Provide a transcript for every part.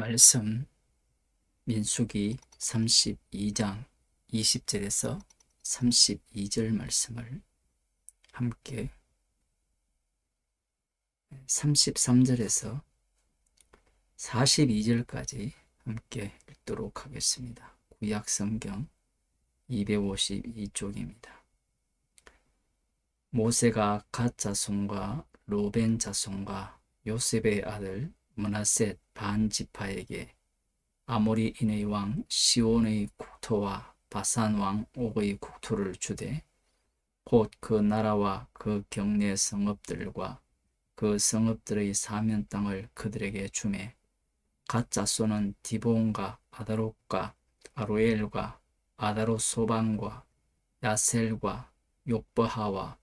말씀 민수기 32장 20절에서 32절 말씀을 함께 33절에서 42절까지 함께 읽도록 하겠습니다. 구약 성경 252쪽입니다. 모세가 갓 자손과 로벤 자손과 요셉의 아들 므낫셋 반 지파에게 아모리인의 왕 시온의 국토와 바산 왕 옥의 국토를 주되 곧 그 나라와 그 경내 성읍들과 그 성읍들의 사면 땅을 그들에게 주매 갓 자손은 디본과 아다롯과 아로엘과 아다롯 소반과 야셀과 욕버하와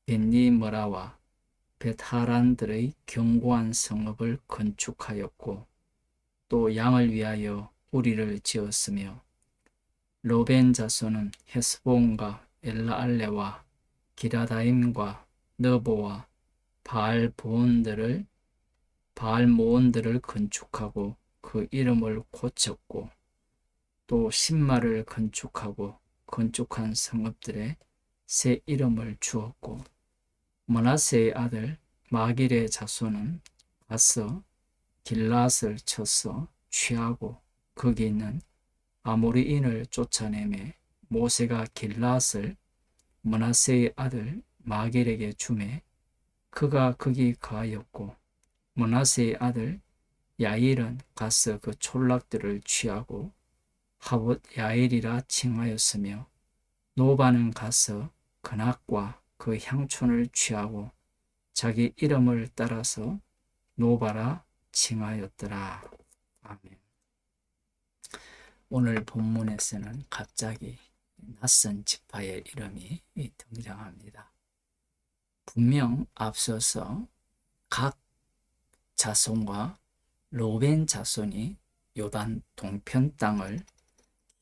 벳니므라와 벳하란들의 견고한 성읍을 건축하였고 또 양을 위하여 우리를 지었으며 로벤 자손은 헤스본과 엘라알레와 기라다임과 너보와 바알모온들을 건축하고 그 이름을 고쳤고 또 신마를 건축하고 건축한 성읍들에 새 이름을 주었고 므낫세의 아들 마길의 자손은 가서 길랏을 쳐서 취하고 거기 있는 아모리인을 쫓아내매 모세가 길랏을 므낫세의 아들 마길에게 주매 그가 거기 가하였고 므낫세의 아들 야일은 가서 그 촌락들을 취하고 하봇 야일이라 칭하였으며 노바는 가서 그낙과 그 향촌을 취하고 자기 이름을 따라서 노바라 칭하였더라. 아멘. 오늘 본문에서는 갑자기 낯선 지파의 이름이 등장합니다. 분명 앞서서 각 자손과 로벤 자손이 요단 동편 땅을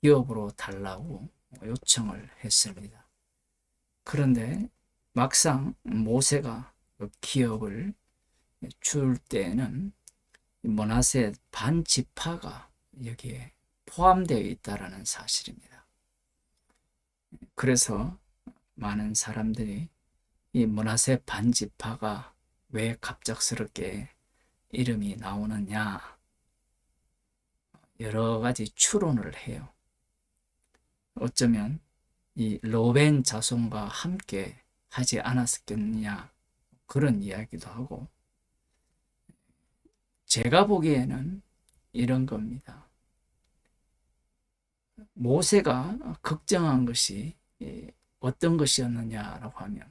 기업으로 달라고 요청을 했습니다. 그런데 막상 모세가 그 기업을 줄 때에는 므낫세 반 지파가 여기에 포함되어 있다는 사실입니다. 그래서 많은 사람들이 이 므낫세 반 지파가 왜 갑작스럽게 이름이 나오느냐 여러 가지 추론을 해요. 어쩌면 이 로벤 자손과 함께 하지 않았겠느냐 그런 이야기도 하고 제가 보기에는 이런 겁니다. 모세가 걱정한 것이 어떤 것이었느냐라고 하면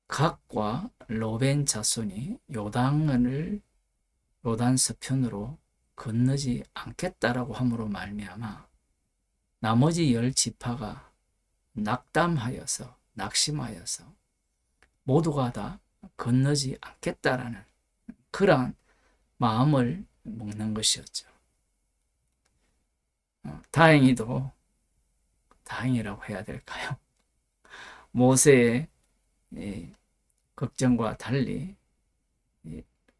각과 로벤 자손이 요단 서편으로 건너지 않겠다라고 함으로 말미암아 나머지 10지파가 낙심하여서 모두가 다 건너지 않겠다라는 그러한 마음을 먹는 것이었죠. 다행이라고 해야 될까요? 모세의 걱정과 달리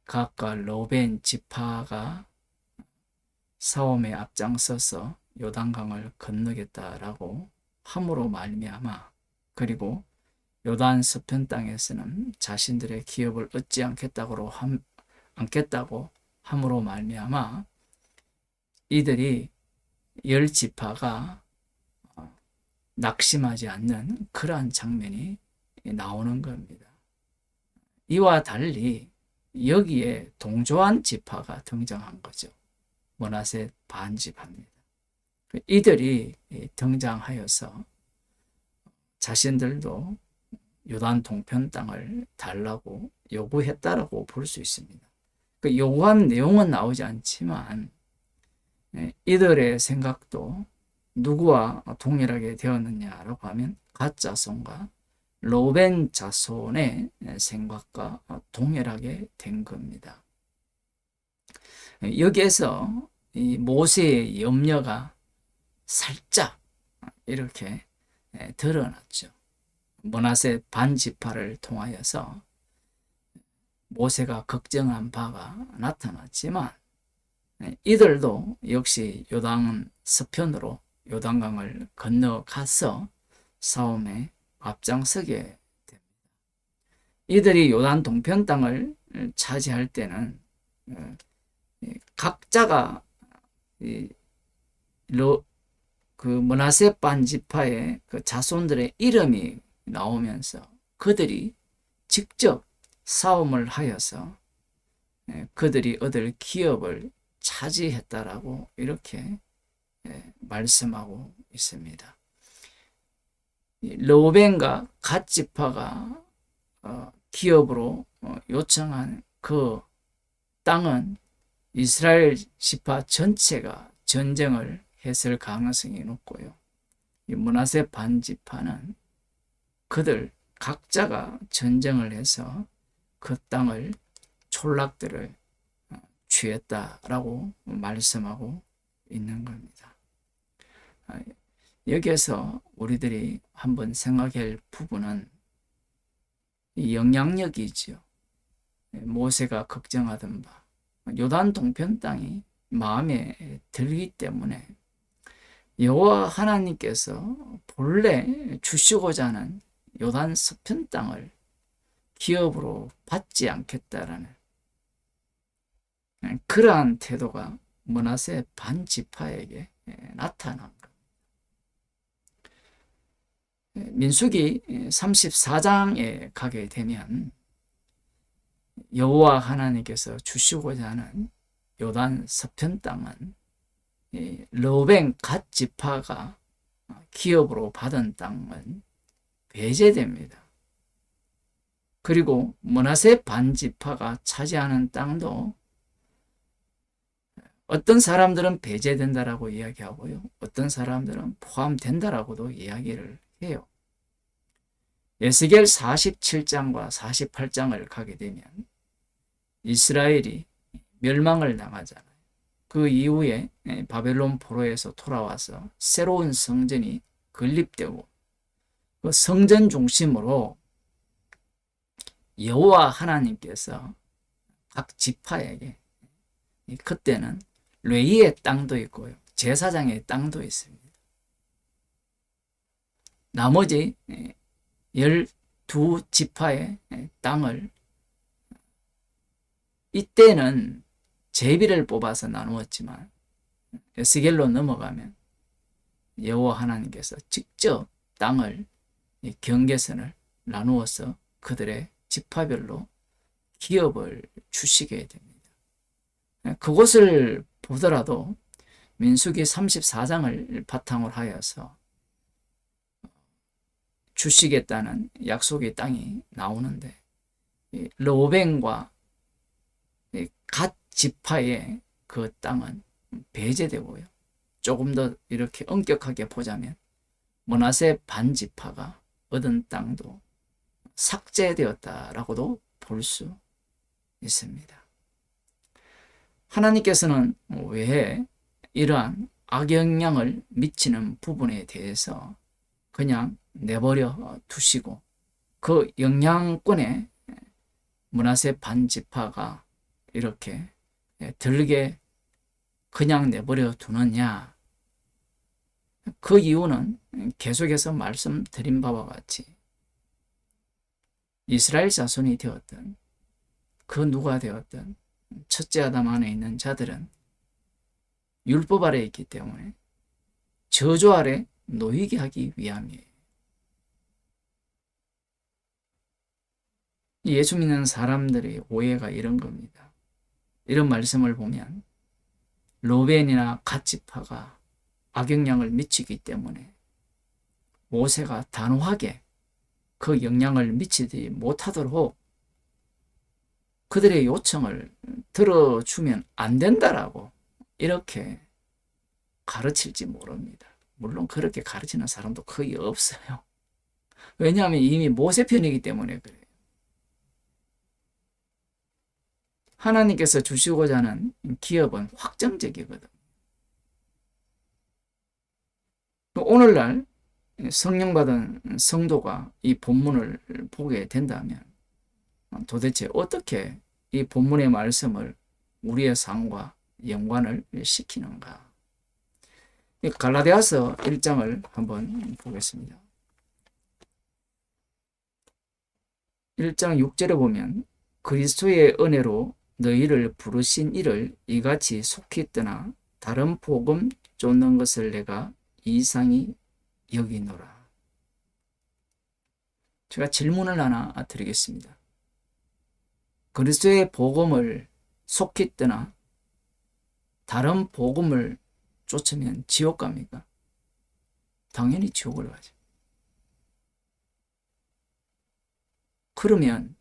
각과 로벤 지파가 싸움에 앞장서서 요단강을 건너겠다라고 함으로 말미암아 그리고 요단 서편 땅에서는 자신들의 기업을 얻지 않겠다고 함으로 말미암아 이들이 10지파가 낙심하지 않는 그러한 장면이 나오는 겁니다. 이와 달리 여기에 동조한 지파가 등장한 거죠. 므낫세 반지파입니다. 이들이 등장하여서 자신들도 요단 동편 땅을 달라고 요구했다라고 볼 수 있습니다. 그 요구한 내용은 나오지 않지만 이들의 생각도 누구와 동일하게 되었느냐라고 하면 갓 자손과 로벤 자손의 생각과 동일하게 된 겁니다. 여기에서 이 모세의 염려가 살짝 이렇게 드러났죠. 므낫세 반지파를 통하여서 모세가 걱정한 바가 나타났지만 이들도 역시 요단 서편으로 요단강을 건너가서 싸움에 앞장서게 됩니다. 이들이 요단 동편 땅을 차지할 때는 각자가 그 므낫세 반지파의 그 자손들의 이름이 나오면서 그들이 직접 싸움을 하여서 그들이 얻을 기업을 차지했다라고 이렇게 말씀하고 있습니다. 르우벤과 갓 지파가 기업으로 요청한 그 땅은 이스라엘 지파 전체가 전쟁을 했을 가능성이 높고요. 이 므낫세 반지파는 그들 각자가 전쟁을 해서 그 땅을 촌락들을 취했다라고 말씀하고 있는 겁니다. 여기에서 우리들이 한번 생각할 부분은 이 영향력이죠. 모세가 걱정하던 바 요단 동편 땅이 마음에 들기 때문에 여호와 하나님께서 본래 주시고자 하는 요단 서편 땅을 기업으로 받지 않겠다라는 그러한 태도가 므낫세 반지파에게 나타난 것. 민수기 34장에 가게 되면 여호와 하나님께서 주시고자 하는 요단 서편 땅은 르우벤 갓 지파가 기업으로 받은 땅은 배제됩니다. 그리고 므낫세 반지파가 차지하는 땅도 어떤 사람들은 배제된다라고 이야기하고요. 어떤 사람들은 포함된다라고도 이야기를 해요. 에스겔 47장과 48장을 가게 되면 이스라엘이 멸망을 당하잖아요. 그 이후에 바벨론 포로에서 돌아와서 새로운 성전이 건립되고 그 성전 중심으로 여호와 하나님께서 각 지파에게 그때는 레위의 땅도 있고요. 제사장의 땅도 있습니다. 나머지 12지파의 땅을 이때는 제비를 뽑아서 나누었지만 에스겔로 넘어가면 여호와 하나님께서 직접 땅을 경계선을 나누어서 그들의 지파별로 기업을 주시게 됩니다. 그것을 보더라도 민수기 34장을 바탕으로 하여서 주시겠다는 약속의 땅이 나오는데 르우벤과 갓 지파의 그 땅은 배제되고요. 조금 더 이렇게 엄격하게 보자면 므낫세 반지파가 얻은 땅도 삭제되었다라고도 볼 수 있습니다. 하나님께서는 왜 이러한 악영향을 미치는 부분에 대해서 그냥 내버려 두시고 그 영향권에 므낫세 반지파가 이렇게 들게 그냥 내버려 두느냐? 그 이유는 계속해서 말씀드린 바와 같이 이스라엘 자손이 되었던 그 누가 되었던 첫째 아담 안에 있는 자들은 율법 아래 있기 때문에 저주 아래 놓이게 하기 위함이에요. 예수 믿는 사람들의 오해가 이런 겁니다. 이런 말씀을 보면 르우벤이나 갓 지파가 악영향을 미치기 때문에 모세가 단호하게 그 영향을 미치지 못하도록 그들의 요청을 들어주면 안 된다라고 이렇게 가르칠지 모릅니다. 물론 그렇게 가르치는 사람도 거의 없어요. 왜냐하면 이미 모세 편이기 때문에 그래요. 하나님께서 주시고자 하는 기업은 확정적이거든. 오늘날 성령 받은 성도가 이 본문을 보게 된다면 도대체 어떻게 이 본문의 말씀을 우리의 삶과 연관을 시키는가? 갈라디아서 1장을 한번 보겠습니다. 1장 6절에 보면 그리스도의 은혜로 너희를 부르신 이를 이같이 속히 떠나 다른 복음 쫓는 것을 내가 이상히 여기노라. 제가 질문을 하나 드리겠습니다. 그리스도의 복음을 속히 떠나 다른 복음을 쫓으면 지옥 갑니까? 당연히 지옥을 가죠. 그러면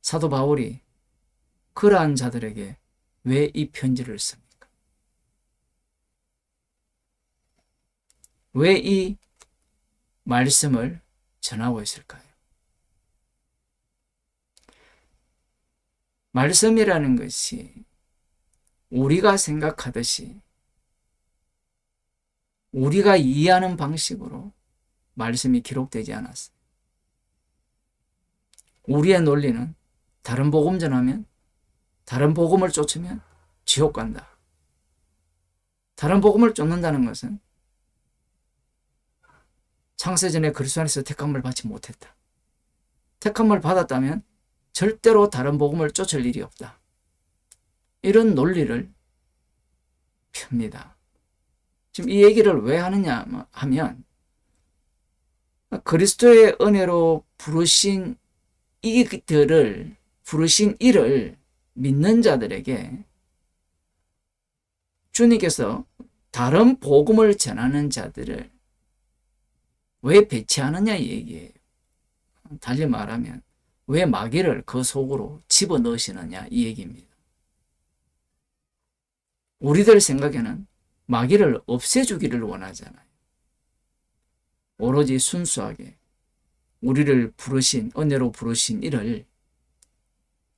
사도 바울이 그러한 자들에게 왜 이 편지를 씁니까? 왜 이 말씀을 전하고 있을까요? 말씀이라는 것이 우리가 생각하듯이 우리가 이해하는 방식으로 말씀이 기록되지 않았어요. 우리의 논리는 다른 복음 전하면, 다른 복음을 쫓으면 지옥 간다. 다른 복음을 쫓는다는 것은 창세전에 그리스도 안에서 택함을 받지 못했다. 택함을 받았다면 절대로 다른 복음을 쫓을 일이 없다. 이런 논리를 펴니다. 지금 이 얘기를 왜 하느냐 하면 그리스도의 은혜로 부르신 이를 믿는 자들에게 주님께서 다른 복음을 전하는 자들을 왜 배치하느냐 이 얘기예요. 달리 말하면 왜 마귀를 그 속으로 집어넣으시느냐 이 얘기입니다. 우리들 생각에는 마귀를 없애주기를 원하잖아요. 오로지 순수하게 우리를 부르신, 은혜로 부르신 이를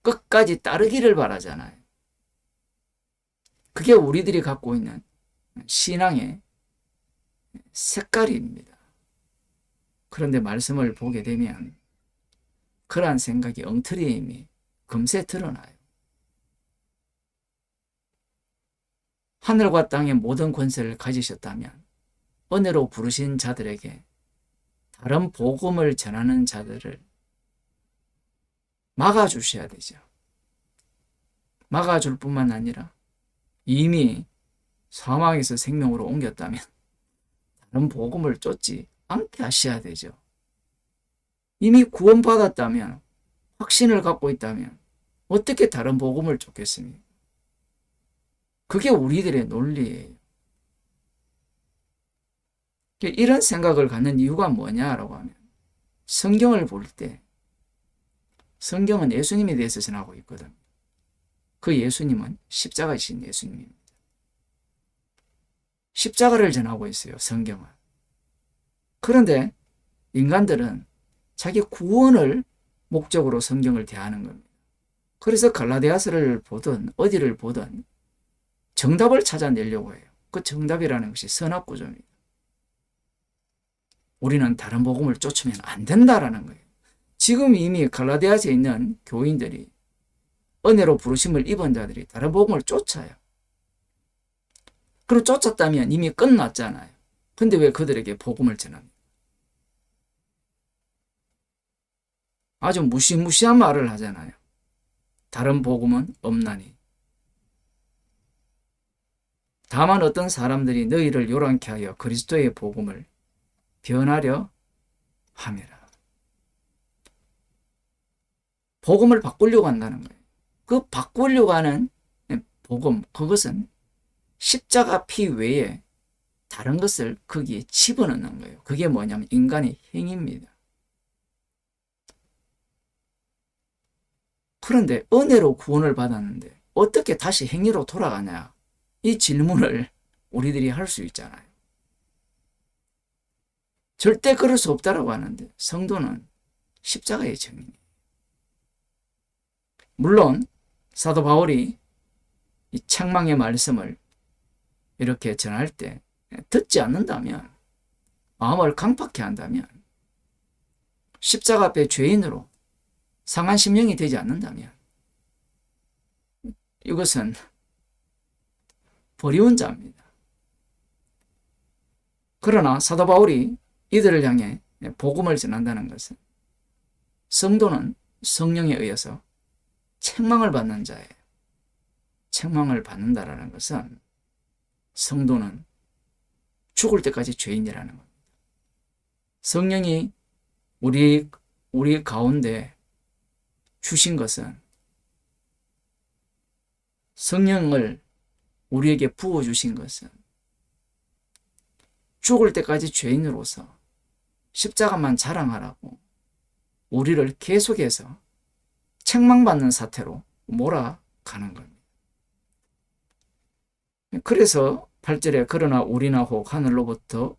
끝까지 따르기를 바라잖아요. 그게 우리들이 갖고 있는 신앙의 색깔입니다. 그런데 말씀을 보게 되면 그러한 생각이 엉터리에 이미 금세 드러나요. 하늘과 땅의 모든 권세를 가지셨다면 은혜로 부르신 자들에게 다른 복음을 전하는 자들을 막아주셔야 되죠. 막아줄 뿐만 아니라 이미 사망에서 생명으로 옮겼다면 다른 복음을 쫓지 않게 하셔야 되죠. 이미 구원받았다면, 확신을 갖고 있다면 어떻게 다른 복음을 쫓겠습니까? 그게 우리들의 논리예요. 이런 생각을 갖는 이유가 뭐냐라고 하면 성경을 볼 때 성경은 예수님에 대해서 전하고 있거든. 그 예수님은 십자가이신 예수님입니다. 십자가를 전하고 있어요, 성경은. 그런데 인간들은 자기 구원을 목적으로 성경을 대하는 겁니다. 그래서 갈라디아서를 보든 어디를 보든 정답을 찾아내려고 해요. 그 정답이라는 것이 선악구조입니다. 우리는 다른 복음을 쫓으면 안 된다라는 거예요. 지금 이미 갈라디아서에 있는 교인들이, 은혜로 부르심을 입은 자들이 다른 복음을 쫓아요. 그리고 쫓았다면 이미 끝났잖아요. 근데 왜 그들에게 복음을 전합니까? 아주 무시무시한 말을 하잖아요. 다른 복음은 없나니. 다만 어떤 사람들이 너희를 요란케 하여 그리스도의 복음을 변하려 함이라. 복음을 바꾸려고 한다는 거예요. 그 바꾸려고 하는 복음, 그것은 십자가 피 외에 다른 것을 거기에 집어넣는 거예요. 그게 뭐냐면 인간의 행위입니다. 그런데 은혜로 구원을 받았는데 어떻게 다시 행위로 돌아가냐? 이 질문을 우리들이 할 수 있잖아요. 절대 그럴 수 없다라고 하는데 성도는 십자가의 증인이에요. 물론 사도 바울이 이 책망의 말씀을 이렇게 전할 때 듣지 않는다면, 마음을 강팍해 한다면 십자가 앞에 죄인으로 상한 심령이 되지 않는다면 이것은 버리운 자입니다. 그러나 사도 바울이 이들을 향해 복음을 전한다는 것은 성도는 성령에 의해서 책망을 받는 자예요. 책망을 받는다라는 것은 성도는 죽을 때까지 죄인이라는 겁니다. 성령이 우리 가운데 주신 것은 성령을 우리에게 부어주신 것은 죽을 때까지 죄인으로서 십자가만 자랑하라고 우리를 계속해서 책망받는 사태로 몰아가는 겁니다. 그래서 8절에 그러나 우리나 혹 하늘로부터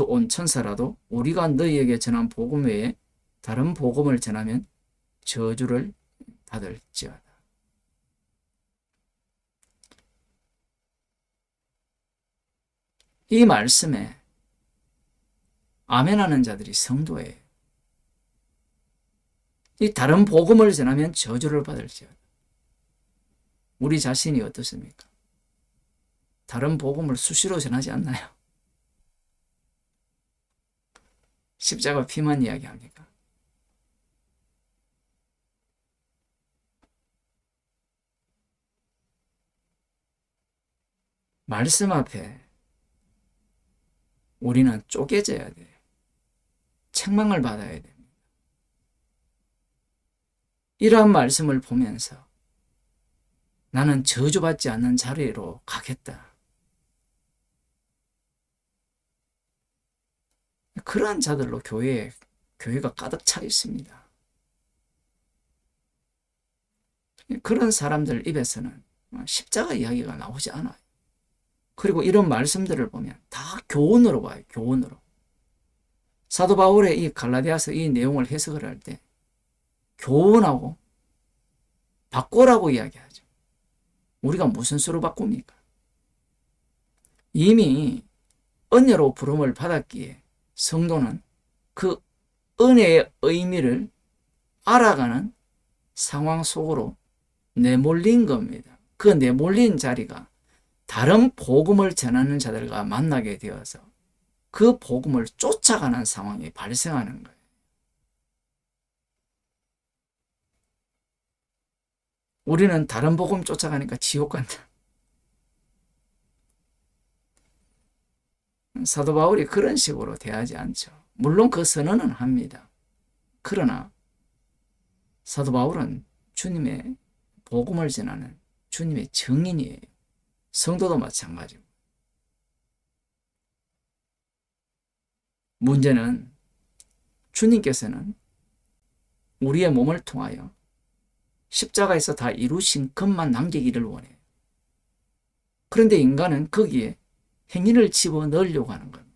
온 천사라도 우리가 너희에게 전한 복음 외에 다른 복음을 전하면 저주를 받을지어다. 이 말씀에 아멘하는 자들이 성도예요. 이 다른 복음을 전하면 저주를 받을지어다. 우리 자신이 어떻습니까? 다른 복음을 수시로 전하지 않나요? 십자가 피만 이야기합니까? 말씀 앞에 우리는 쪼개져야 돼요. 책망을 받아야 됩니다. 이러한 말씀을 보면서 나는 저주받지 않는 자리로 가겠다. 그러한 자들로 교회가 가득 차 있습니다. 그런 사람들 입에서는 십자가 이야기가 나오지 않아요. 그리고 이런 말씀들을 보면 다 교훈으로 봐요. 교훈으로. 사도 바울의 이 갈라디아서 이 내용을 해석을 할 때 교훈하고 바꾸라고 이야기하죠. 우리가 무슨 수로 바꿉니까? 이미 은혜로 부름을 받았기에 성도는 그 은혜의 의미를 알아가는 상황 속으로 내몰린 겁니다. 그 내몰린 자리가 다른 복음을 전하는 자들과 만나게 되어서 그 복음을 쫓아가는 상황이 발생하는 거예요. 우리는 다른 복음 쫓아가니까 지옥 간다. 사도 바울이 그런 식으로 대하지 않죠. 물론 그 선언은 합니다. 그러나 사도 바울은 주님의 복음을 전하는 주님의 증인이에요. 성도도 마찬가지고. 문제는 주님께서는 우리의 몸을 통하여 십자가에서 다 이루신 것만 남기기를 원해요. 그런데 인간은 거기에 행위를 집어넣으려고 하는 겁니다.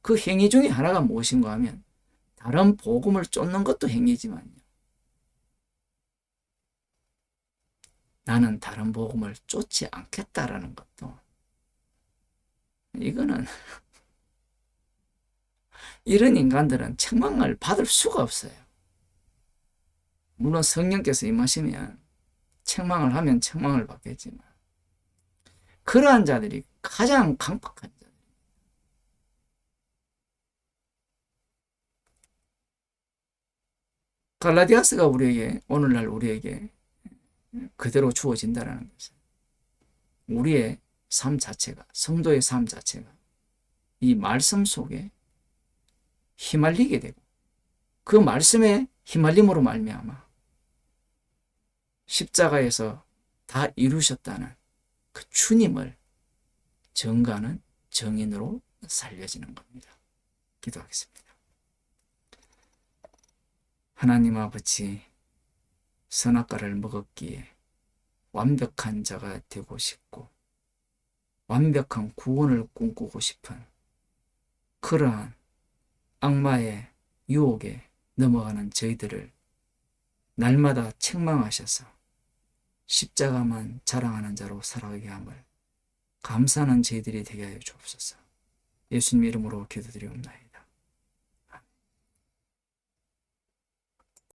그 행위 중에 하나가 무엇인가 하면 다른 복음을 쫓는 것도 행위지만요. 나는 다른 복음을 쫓지 않겠다라는 것도 이거는 이런 인간들은 책망을 받을 수가 없어요. 물론 성령께서 임하시면 책망을 하면 책망을 받겠지만 그러한 자들이 가장 강팍한 자들. 갈라디아서가 오늘날 우리에게 그대로 주어진다는 것은 우리의 삶 자체가, 성도의 삶 자체가 이 말씀 속에 휘말리게 되고 그 말씀에 휘말림으로 말미암아 십자가에서 다 이루셨다는 그 주님을 증거하는 증인으로 살려지는 겁니다. 기도하겠습니다. 하나님 아버지, 선악과를 먹었기에 완벽한 자가 되고 싶고 완벽한 구원을 꿈꾸고 싶은 그러한 악마의 유혹에 넘어가는 저희들을 날마다 책망하셔서 십자가만 자랑하는 자로 살아가게 함을 감사하는 저희들이 되게 하여 주옵소서. 예수님 이름으로 기도드리옵나이다.